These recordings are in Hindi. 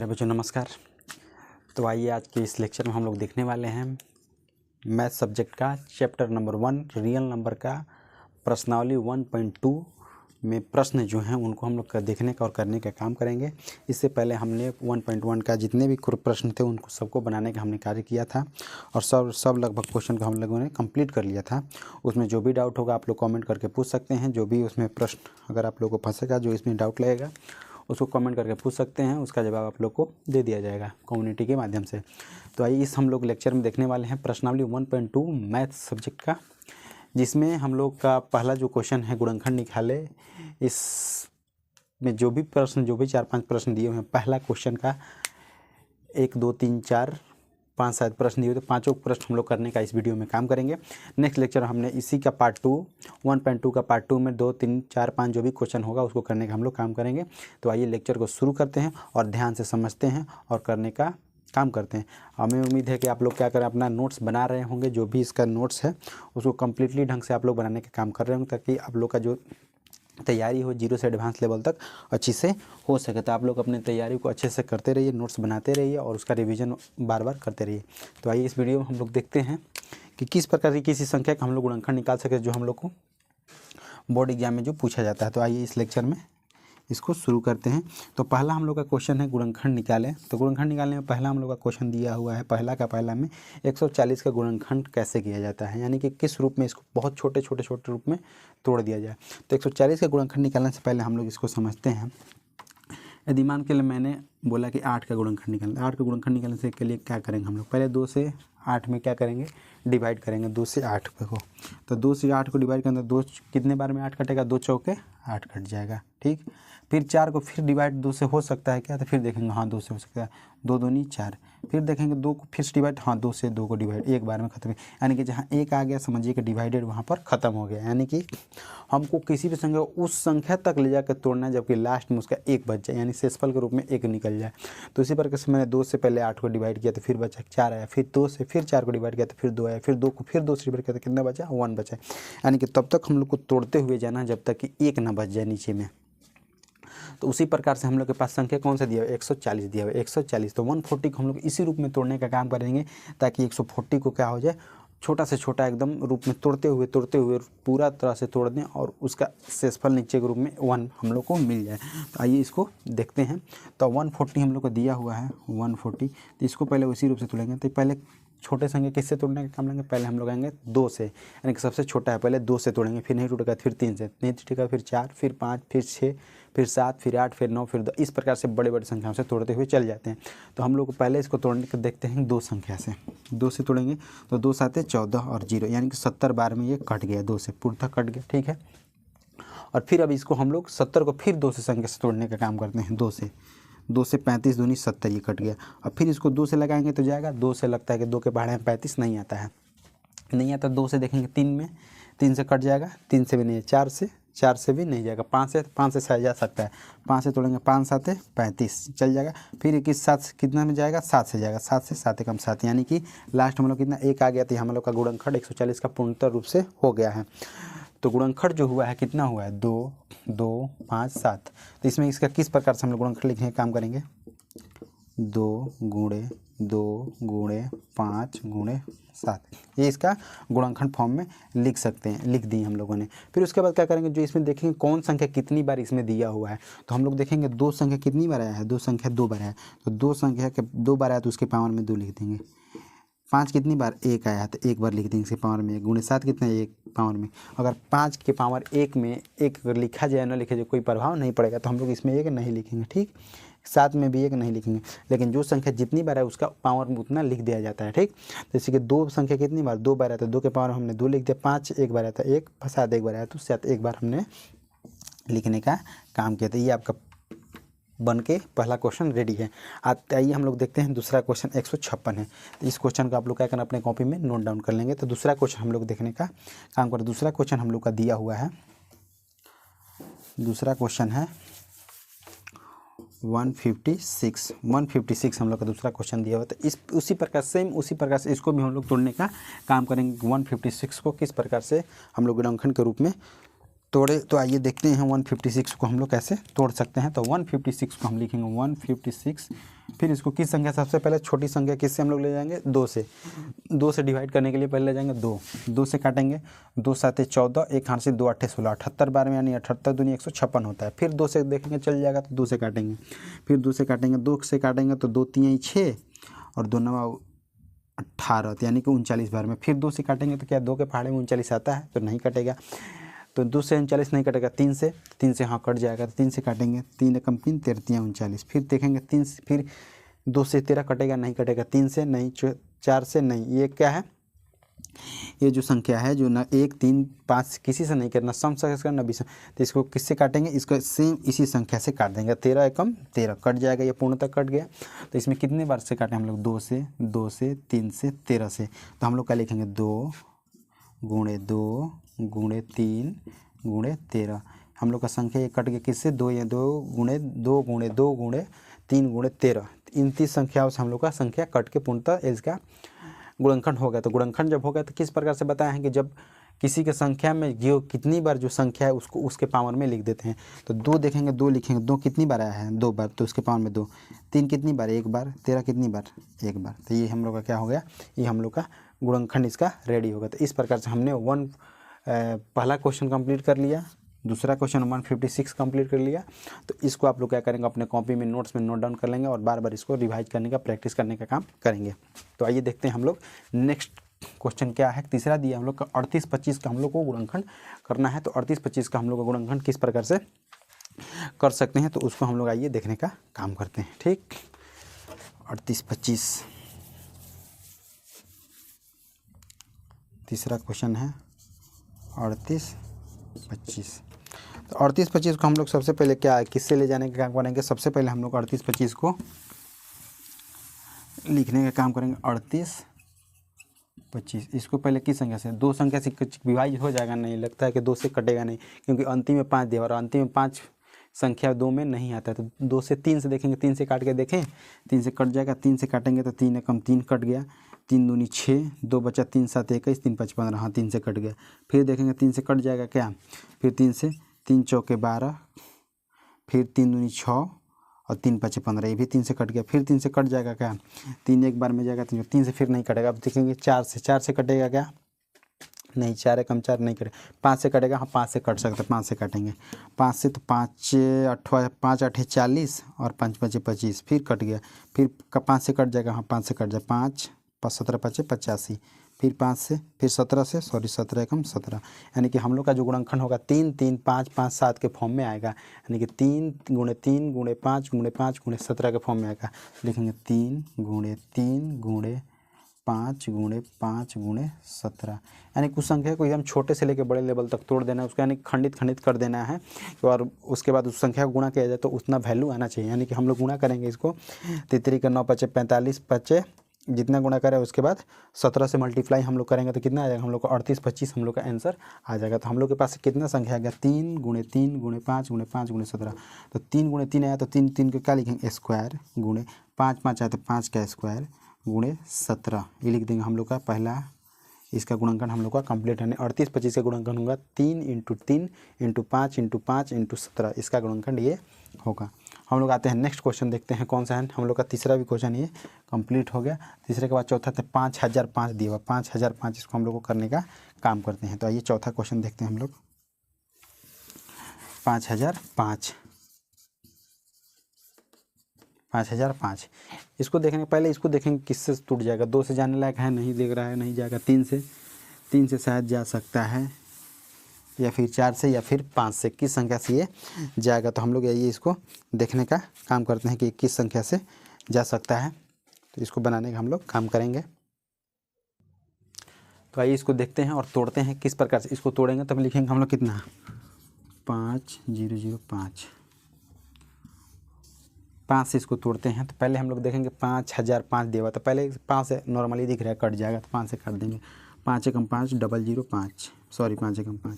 प्यारे बच्चों नमस्कार। तो आइए आज के इस लेक्चर में हम लोग देखने वाले हैं मैथ सब्जेक्ट का चैप्टर नंबर 1 रियल नंबर का प्रश्नावली 1.2 में प्रश्न जो हैं उनको हम लोग देखने का और करने का काम करेंगे। इससे पहले हमने 1.1 का जितने भी प्रश्न थे उनको सबको बनाने का हमने कार्य किया था और सब लगभग क्वेश्चन को हम लोगों ने कंप्लीट कर लिया था। उसमें जो भी डाउट होगा आप लोग कमेंट करके पूछ सकते हैं। जो भी उसमें प्रश्न अगर आप लोगों को फंसेगा, जो इसमें डाउट लगेगा, उसको कमेंट करके पूछ सकते हैं। उसका जवाब आप लोग को दे दिया जाएगा कम्युनिटी के माध्यम से। तो आइए इस हम लोग लेक्चर में देखने वाले हैं प्रश्नावली 1.2 मैथ सब्जेक्ट का, जिसमें हम लोग का पहला जो क्वेश्चन है गुणनखंड निकाले। इस में जो भी 4-5 प्रश्न दिए हुए हैं, पहला क्वेश्चन का 1 2 3 4 5 शायद प्रश्न दिए, तो पाँचों प्रश्न हम लोग करने का इस वीडियो में काम करेंगे। नेक्स्ट लेक्चर हमने इसी का पार्ट 2 1.2 का पार्ट 2 में 2 3 4 5 जो भी क्वेश्चन होगा उसको करने का हम लोग काम करेंगे। तो आइए लेक्चर को शुरू करते हैं और ध्यान से समझते हैं और करने का काम करते हैं। हमें उम्मीद है कि आप लोग क्या करें, अपना नोट्स बना रहे होंगे। जो भी इसका नोट्स है उसको कम्प्लीटली ढंग से आप लोग बनाने का काम कर रहे होंगे, ताकि आप लोग का जो तैयारी हो 0 से एडवांस लेवल तक अच्छी से हो सके। तो आप लोग अपनी तैयारी को अच्छे से करते रहिए, नोट्स बनाते रहिए और उसका रिवीजन बार बार करते रहिए। तो आइए इस वीडियो में हम लोग देखते हैं कि किस प्रकार की किसी संख्या का हम लोग गुणनखंड निकाल सके, जो हम लोग को बोर्ड एग्जाम में जो पूछा जाता है। तो आइए इस लेक्चर में इसको शुरू करते हैं। तो पहला हम लोग का क्वेश्चन है गुणनखंड निकालें। तो गुणनखंड निकालने में पहला हम लोग का क्वेश्चन दिया हुआ है, पहला में 140 का गुणनखंड कैसे किया जाता है, यानी कि किस रूप में इसको बहुत छोटे रूप में तोड़ दिया जाए। तो 140 का गुणनखंड निकालने से पहले हम लोग इसको समझते हैं। यदि मान के लिए मैंने बोला कि 8 का गुणनखंड निकालना, 8 का गुणनखंड निकालने से के लिए क्या करेंगे हम लोग, पहले 2 से 8 में क्या करेंगे, डिवाइड करेंगे 2 से 8 को। तो 2 से 8 को डिवाइड करना, 2 कितने बार में 8 कटेगा, 2 चौके 8 कट जाएगा, ठीक। फिर 4 को फिर डिवाइड 2 से हो सकता है क्या, तो फिर देखेंगे हाँ 2 से हो सकता है, 2 दूनी 4। फिर देखेंगे 2 को फिर डिवाइड, हाँ 2 से 2 को डिवाइड एक बार में खत्म, यानी कि जहाँ 1 आ गया समझिए कि डिवाइडेड वहाँ पर ख़त्म हो गया। यानी कि हमको किसी भी संख्या उस संख्या तक ले जाकर तोड़ना है जबकि लास्ट में उसका 1 बच जाए, यानी शेषफल के रूप में 1 निकल जाए। तो इसी प्रकार से मैंने 2 से पहले 8 को डिवाइड किया तो फिर बचा 4 आया, फिर 2 से फिर 4 को डिवाइड किया तो फिर 2 आया, फिर 2 को फिर 2 से डिवाइड किया तो कितना बचा, 1 बचा। यानी कि तब तक हम लोग को तोड़ते हुए जाना जब तक कि 1 ना बच जाए नीचे में। तो उसी प्रकार से हम लोग के पास संख्या कौन सा दिया हुआ है, 140 दिया हुआ है, 140। तो 140 को हम लोग इसी रूप में तोड़ने का काम करेंगे ताकि 140 को क्या हो जाए, छोटा से छोटा एकदम रूप में तोड़ते हुए पूरा तरह से तोड़ दें और उसका शेषफल नीचे के रूप में 1 हम लोग को मिल जाए। तो आइए इसको देखते हैं। तो 140 हम लोग को दिया हुआ है 140, तो इसको पहले उसी रूप से तोड़ेंगे। तो पहले छोटे संख्या किससे तोड़ने का काम लेंगे, पहले हम लोग आएंगे 2 से, यानी कि सबसे छोटा है पहले 2 से तोड़ेंगे, फिर नहीं टूटेगा फिर 3 से, नहीं टूटेगा फिर 4, फिर 5, फिर 6, फिर 7, फिर 8, फिर 9, फिर 2, इस प्रकार से बड़े बड़े संख्याओं से तोड़ते हुए चल जाते हैं। तो हम लोग पहले इसको तोड़ने के देखते हैं 2 संख्या से, 2 से तोड़ेंगे तो 2 7 14 और 0, यानी कि 70 बार में ये कट गया, 2 से पूर्णतः कट गया, ठीक है। और फिर अब इसको हम लोग 70 को फिर 2 से संख्या से तोड़ने का काम करते हैं, 2 से 35 दूनी 70, ये कट गया। और फिर इसको 2 से लगाएंगे तो जाएगा, 2 से लगता है कि 2 के पहाड़े में 35 नहीं आता है, नहीं आता। 2 से देखेंगे 3 में, 3 से कट जाएगा, 3 से भी नहीं है, 4 से भी नहीं जाएगा, 5 से शायद जा सकता है, 5 से तोड़ेंगे 5 7 35 चल जाएगा। फिर 21 7 कितना में जाएगा, 7 से जाएगा, 7 से 7 कम 7, यानी कि लास्ट हम लोग कितना 1 आ गया। तो हम लोग का गुणनखंड 140 का पूर्णतः रूप से हो गया है। तो गुणनखंड जो हुआ है कितना हुआ है, 2 2 5 7। तो इसमें इसका किस प्रकार से हम लोग गुणनखंड लिखने का काम करेंगे, 2 गुणे 2 गुणे 5 गुणे 7, ये इसका गुणनखंड फॉर्म में लिख सकते हैं, लिख दिए हम लोगों ने। फिर उसके बाद क्या करेंगे, जो इसमें देखेंगे कौन संख्या कितनी बार इसमें दिया हुआ है। तो हम लोग देखेंगे 2 संख्या कितनी बार आया है, 2 संख्या 2 बार आया है। तो 2 संख्या के 2 बार आया तो उसके पावर में 2 लिख देंगे। 5 कितनी बार, 1 आया है तो 1 बार लिख देंगे इसके पावर में 1, गुणे 7 कितना है, 1 पावर में। अगर 5 के पावर 1 में 1 अगर लिखा जाए ना लिखा जाए कोई प्रभाव नहीं पड़ेगा, तो हम लोग इसमें 1 नहीं लिखेंगे, ठीक। 7 में भी 1 नहीं लिखेंगे, लेकिन जो संख्या जितनी बार है उसका पावर में उतना लिख दिया जाता है, ठीक। जैसे कि 2 संख्या कितनी बार, 2 बार आया तो 2 के पावर हमने 2 लिख दिया। 5 1 बार आया था 1, 7 1 बार आया तो 7 1 बार हमने लिखने का काम किया था। ये आपका बन के पहला क्वेश्चन रेडी है। आइए हम लोग देखते हैं दूसरा क्वेश्चन 156 है। तो इस क्वेश्चन को आप लोग क्या करना, अपने कॉपी में नोट डाउन कर लेंगे। तो दूसरा क्वेश्चन हम लोग देखने का काम करें। दूसरा क्वेश्चन हम लोग का दिया हुआ है, दूसरा क्वेश्चन है 156 हम लोग का दूसरा क्वेश्चन दिया हुआ था। इस उसी प्रकार से इसको भी हम लोग तोड़ने का काम करेंगे। 156 को किस प्रकार से हम लोग गुणनखंड के रूप में तोड़े तो आइए देखते हैं 156 को हम लोग कैसे तोड़ सकते हैं। तो 156 को हम लिखेंगे 156, फिर इसको किस संख्या, सबसे पहले छोटी संख्या किससे हम लोग ले जाएंगे, 2 से। 2 से डिवाइड करने के लिए पहले ले जाएंगे 2, 2 से काटेंगे, 2 7 14, एक हाथ से 2 8 16, 78 बार में यानी 78 दूनी 156 होता है। फिर 2 से देखेंगे चल जाएगा तो 2 से काटेंगे, फिर 2 से काटेंगे, 2 से काटेंगे तो 2 3 6 और 2 9 18 यानी कि 39 बार में। फिर 2 से काटेंगे तो क्या 2 के पहाड़े में 39 आता है, तो नहीं कटेगा। तो 2 से 39 नहीं कटेगा, 3 से हाँ कट जाएगा, तो 3 से काटेंगे, 3 एकम 3 13 39। फिर देखेंगे 3 से, फिर 2 से 13 कटेगा, नहीं कटेगा, 3 से नहीं, 4 से नहीं। ये क्या है, ये जो संख्या है जो ना 1 3 5 किसी से नहीं करना, सम से करना, विषम। तो इसको किससे काटेंगे, इसको सेम इसी संख्या से काट देंगे। 13 एकम 13 कट जाएगा, ये पूर्णतः कट गया। तो इसमें कितने बार से काटें हम लोग, 2 से 3 से 13 से। तो हम लोग क्या लिखेंगे, 2 गुणे 2 गुणे 3 गुणे 13। हम लोग का संख्या ये कट गया किससे, 2 या 2 गुणे 2 गुणे 2 गुणे 3 गुणे 13। इन 30 संख्याओं से हम लोग का संख्या कट के पूर्णतः इसका गुणनखंड हो गया। तो गुणनखंड जब हो गया तो किस प्रकार से बताया है कि जब किसी के संख्या में जो कितनी बार जो संख्या है उसको उसके पावर में लिख देते हैं। तो 2 देखेंगे, 2 लिखेंगे, 2 कितनी बार आया है, 2 बार, तो उसके पावर में 2। 3 कितनी बार, 1 बार। 13 कितनी बार, 1 बार। तो ये हम लोग का क्या हो गया, ये हम लोग का गुणनखंड इसका रेडी होगा। तो इस प्रकार से हमने पहला क्वेश्चन कंप्लीट कर लिया, दूसरा क्वेश्चन 156 कंप्लीट कर लिया। तो इसको आप लोग क्या करेंगे, अपने कॉपी में नोट्स में नोट डाउन कर लेंगे और बार बार इसको रिवाइज करने का, प्रैक्टिस करने का काम करेंगे। तो आइए देखते हैं हम लोग नेक्स्ट क्वेश्चन क्या है। तीसरा दिया हम लोग का 38 25 का हम लोग को गुणनखंड करना है। तो 38 25 का हम लोग का गुणनखंड किस प्रकार से कर सकते हैं, तो उसको हम लोग आइए देखने का काम करते हैं। ठीक, 38 25 तीसरा क्वेश्चन है 38 25। तो 38 25 को हम लोग सबसे पहले क्या है, किससे ले जाने का काम करेंगे, सबसे पहले हम लोग 38 25 को लिखने का काम करेंगे। 38 25 इसको पहले किस संख्या से, 2 संख्या से विभाजित हो जाएगा, नहीं लगता है कि 2 से कटेगा नहीं, क्योंकि अंतिम में 5 दिया और अंतिम में 5 संख्या 2 में नहीं आता है। तो 2 से 3 से देखेंगे, 3 से काट के देखें, 3 से कट जाएगा, 3 से काटेंगे तो 3 एकम 3 कट गया, 3 दूनी 6, 2 बचा, 3 7 21, 3 5 15, हाँ 3 से कट गया। फिर देखेंगे 3 से कट जाएगा क्या, फिर 3 से 3 चौके 12, फिर 3 दूनी 6 और 3 5 15, ये भी 3 से कट गया। फिर 3 से कट जाएगा क्या, 3 एक बार में जाएगा, 3 से फिर नहीं कटेगा। अब देखेंगे 4 से कटेगा क्या, नहीं, 4 एकम 4 नहीं कटे। 5 से कटेगा, हाँ 5 से कट सकता है, 5 से काटेंगे। 5 से तो 5 8 40 और 5 5 25, फिर कट गया। फिर 5 से कट जाएगा, हाँ 5 से कट जाए, 5 17 5 85, फिर 5 से, फिर 17 से, सॉरी 17 एकम 17, यानी कि हम लोग का जो गुणनखंड होगा 3 3 5 5 7 के फॉर्म में आएगा, यानी कि 3 गुणे 3 गुणे 5 गुणे 5 गुणे 17 के फॉर्म में आएगा। लिखेंगे 3 गुणे 3 गुणे 5 गुणे 5 गुणे 17, यानी कुछ संख्या को एकदम छोटे से लेकर बड़े लेवल तक तोड़ देना है, उसको यानी खंडित कर देना है। और उसके बाद उस संख्या को गुणा किया जाए तो उतना वैल्यू आना चाहिए, यानी कि हम लोग गुणा करेंगे इसको, 3 का 9 5 45 5, जितना गुणा करें उसके बाद 17 से मल्टीप्लाई हम लोग करेंगे तो कितना आ जाएगा, हम लोग को 38 25 हम लोग का आंसर आ जाएगा। तो हम लोग के पास कितना संख्या आ गया, 3 गुणे 3 गुणे 5 गुणे 5 गुणे 17। तो 3 गुणे 3 आया तो 3 3 को क्या लिखेंगे, स्क्वायर, गुणे 5 5 आया तो 5 का स्क्वायर, गुणे 17, ये लिख देंगे। हम लोग का पहला इसका गुणनखंड हम लोग का कंप्लीट है। 38 25 का गुणनखंड होगा 3 × 3 × 5 × 5 × 17, इसका गुणनखंड ये होगा। हम लोग आते हैं नेक्स्ट क्वेश्चन देखते हैं कौन सा है। हम लोग का तीसरा भी क्वेश्चन ये कंप्लीट हो गया। तीसरे के बाद चौथा था 5005 दिया हुआ, 5005, इसको हम लोग को करने का काम करते हैं। तो आइए चौथा क्वेश्चन देखते हैं हम लोग। 5005 इसको देखने पहले इसको देखेंगे किससे टूट जाएगा। 2 से जाने लायक है, नहीं देख रहा है, नहीं जाएगा। 3 से शायद जा सकता है, या फिर 4 से, या फिर 5 से, किस संख्या से ये जाएगा। तो हम लोग ये इसको देखने का काम करते हैं कि किस संख्या से जा सकता है। तो इसको बनाने का हम लोग काम करेंगे। तो आइए इसको देखते हैं और तोड़ते हैं किस प्रकार से। इसको तोड़ेंगे तब लिखेंगे हम लोग कितना, 5005। 5 से इसको तोड़ते हैं। तो पहले हम लोग देखेंगे 5005 दिया हुआ, तो पहले 5 से नॉर्मली दिख रहा है, कट जाएगा तो 5 से काट देंगे। 5 एकम 5 005, सॉरी 5 एकम 5,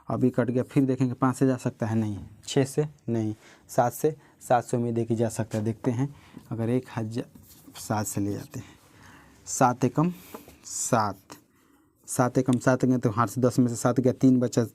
अभी कट गया। फिर देखेंगे 5 से जा सकता है, नहीं। 6 से नहीं। 7 से, 7 से उम्मीद है कि जा सकता है। देखते हैं अगर 1007 से ले जाते हैं। 7 एकम 7 गए तो हाथ से 10 में से 7 गया, 3 बचा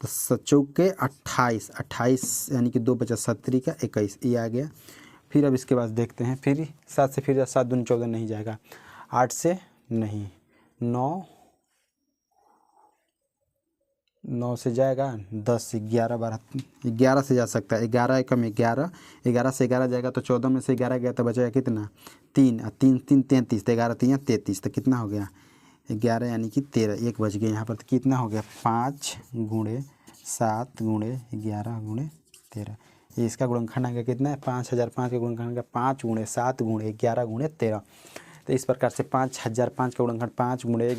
तो चौके 28, 28 यानी कि 2 बचा 7 का 21, ये आ गया। फिर अब इसके बाद देखते हैं, फिर 7 से फिर 7 दूनी 14 नहीं जाएगा, 8 से नहीं, 9 से जाएगा, 10, 11, 12, 11 से जा सकता है, 11 एकम 11, 11 से 11 जाएगा तो 14 में से 11 गया तो बचेगा कितना 3, 3 3 33, तो 11 3 33, तो कितना हो गया 11 यानी कि 13, 1 बच गया यहाँ पर। तो कितना हो गया 5 गुणे 7 गुणे 11 गुणे 13, ये इसका गुणनखंड आ गया कितना है 5005 का गुणनखंड आ गया 5 गुणे 7 गुणे 11 गुणे 13। तो इस प्रकार से 5005 का गुणनखंड 5 गुणे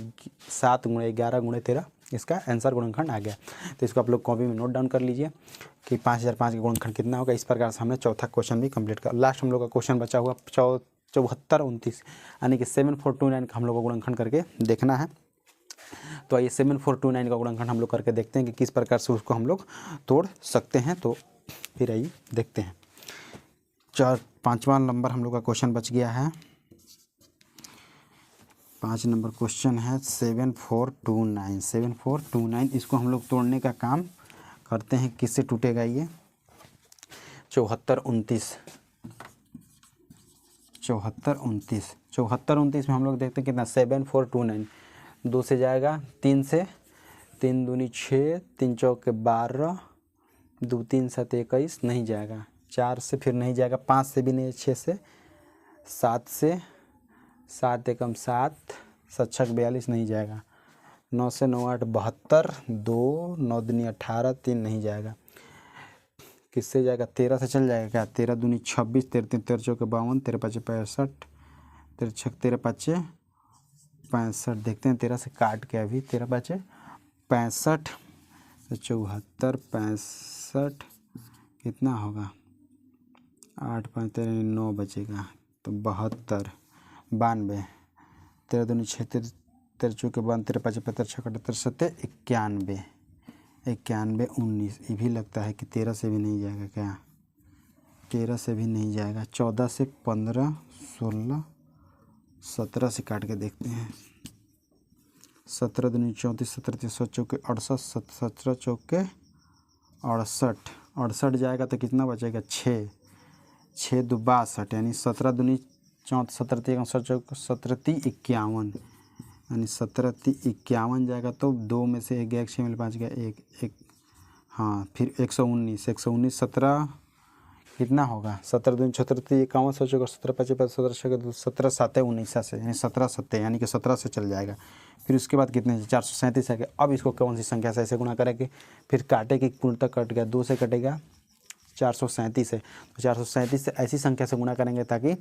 7 गुणे 11 गुणे 13 इसका आंसर गुणनखंड आ गया। तो इसको आप लोग कॉपी में नोट डाउन कर लीजिए कि 5005 का गुणनखंड कितना होगा। इस प्रकार से हमने चौथा क्वेश्चन भी कंप्लीट कर। लास्ट हम लोग का क्वेश्चन बचा हुआ 7429 यानी कि 7429 का हम लोग को गुणनखंड करके देखना है। तो आइए 7429 का गुणनखंड हम लोग करके देखते हैं कि किस प्रकार से उसको हम लोग तोड़ सकते हैं। तो फिर आइए देखते हैं। 5वां नंबर हम लोग का क्वेश्चन बच गया है। 5 नंबर क्वेश्चन है 7429। इसको हम लोग तोड़ने का काम करते हैं। किससे टूटेगा ये 7429 में हम लोग देखते हैं कितना 7429, 2 से जाएगा, 3 से, 3 दूनी 6, 3 चौके 12, 2 3 7 21 नहीं जाएगा, 4 से फिर नहीं जाएगा, 5 से भी नहीं, 6 से, 7 से, 7 एकम 7, 7 छक 42 नहीं जाएगा, 9 से 9 8 72, 2 9 दूनी 18, 3 नहीं जाएगा। किससे जाएगा 13 से चल जाएगा क्या, 13 दूनी 26, 13 3 13 चौके 52, 13 5 65, 13 छक 13 5 65। देखते हैं 13 से काट के अभी 13 5 65, 74 65 कितना होगा 8 5 13 9 बचेगा, तो 72 92, 13 दूनी 6, 13 चौके 52, 13 5 75 6 78 7 91, 91 19। ये भी लगता है कि 13 से भी नहीं जाएगा क्या, 13 से भी नहीं जाएगा, 14 से 15 16 17 से काट के देखते हैं, 17 दूनी 34, 17 3 7 चौके 68, 17 चौके 68 जाएगा तो कितना बचेगा 6 6 2 62 यानी 17 दूनी 34, 17 3 चौके 17 3 51 यानी 17 3 51 जाएगा। तो 2 में से 1 गया, 6 में 5 गया, 1 हाँ, फिर 119 17 कितना होगा 17 दूनी 17 3 51 17 5 17 17 7 19 से यानी 17 7 यानी कि 17 से चल जाएगा। फिर उसके बाद कितने 437 आ गया। अब इसको कौन सी संख्या से ऐसे गुणा करेंगे, फिर काटे कि पूर्णतः कट गया, 2 से कटेगा 437 है, तो 437 से ऐसी संख्या से गुणा करेंगे ताकि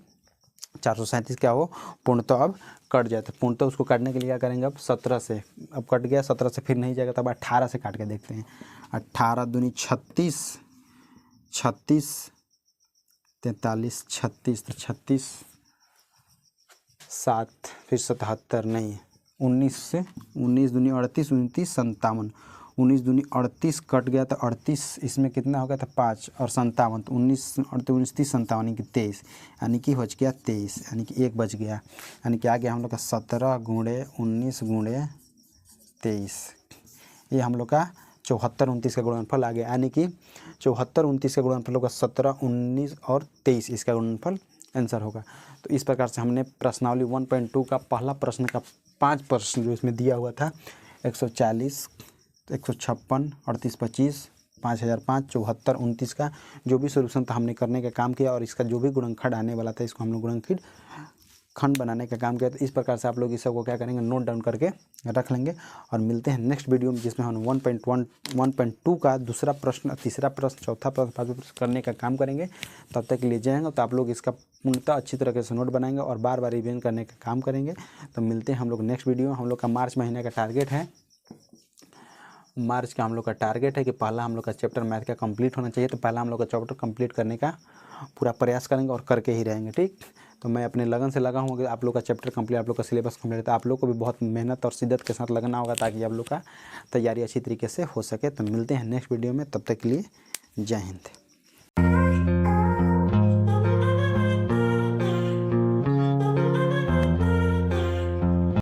437 क्या हो पूर्णतः अब कट जाए। तो पूर्णतः उसको काटने के लिए क्या करेंगे अब 17 से, अब कट गया 17 से फिर नहीं जाएगा, तब 18 से काट के देखते हैं। 18 दूनी 36 36 43 36, तो 36 7 फिर 77 नहीं, 19 से 19 दूनी 38 29 57, 19 दूनी 38 कट गया तो 38 इसमें कितना हो गया था 5 और 57, तो 19 19 30 57 यानी कि 23, यानी कि बच गया 23 यानी कि 1 बच गया, यानी कि आ गया हम लोग का 17 गुणे 19 गुणे 23। ये हम लोग का 74 29 का गुणनफल आ गया, यानी कि 74 29 का गुणनफल होगा 17 19 और 23, इसका गुणनफल आंसर होगा। तो इस प्रकार से हमने प्रश्नावली 1.2 का पहला प्रश्न का 5 प्रश्न जो इसमें दिया हुआ था 140 156 38 25 5005 74 29 का जो भी सोल्यूशन था हमने करने का काम किया, और इसका जो भी गुणनखंड आने वाला था इसको हम लोग गुणनखंड खंड बनाने का काम किया। तो इस प्रकार से आप लोग इस सबको क्या करेंगे नोट डाउन करके रख लेंगे, और मिलते हैं नेक्स्ट वीडियो में जिसमें हम 1.2 का दूसरा प्रश्न, तीसरा प्रश्न, चौथा प्रश्न, पाँचवां प्रश्न करने का काम करेंगे। तब तक के लिए जाएंगे तो आप लोग इसका पूर्णतः अच्छी तरीके से नोट बनाएंगे और बार बार रिवीजन करने का काम करेंगे। तो मिलते हैं हम लोग नेक्स्ट वीडियो में। हम लोग का मार्च महीने का टारगेट है, मार्च का हम लोग का टारगेट है कि पहला हम लोग का चैप्टर मैथ का कंप्लीट होना चाहिए। तो पहला हम लोग का चैप्टर कंप्लीट करने का पूरा प्रयास करेंगे और करके ही रहेंगे, ठीक। तो मैं अपने लगन से लगा हूँ कि आप लोग का चैप्टर कंप्लीट, आप लोग का सिलेबस कंप्लीट, तो आप लोग को भी बहुत मेहनत और शिद्दत के साथ लगना होगा ताकि आप लोग का तैयारी अच्छी तरीके से हो सके। तो मिलते हैं नेक्स्ट वीडियो में, तब तक के लिए जय हिंद।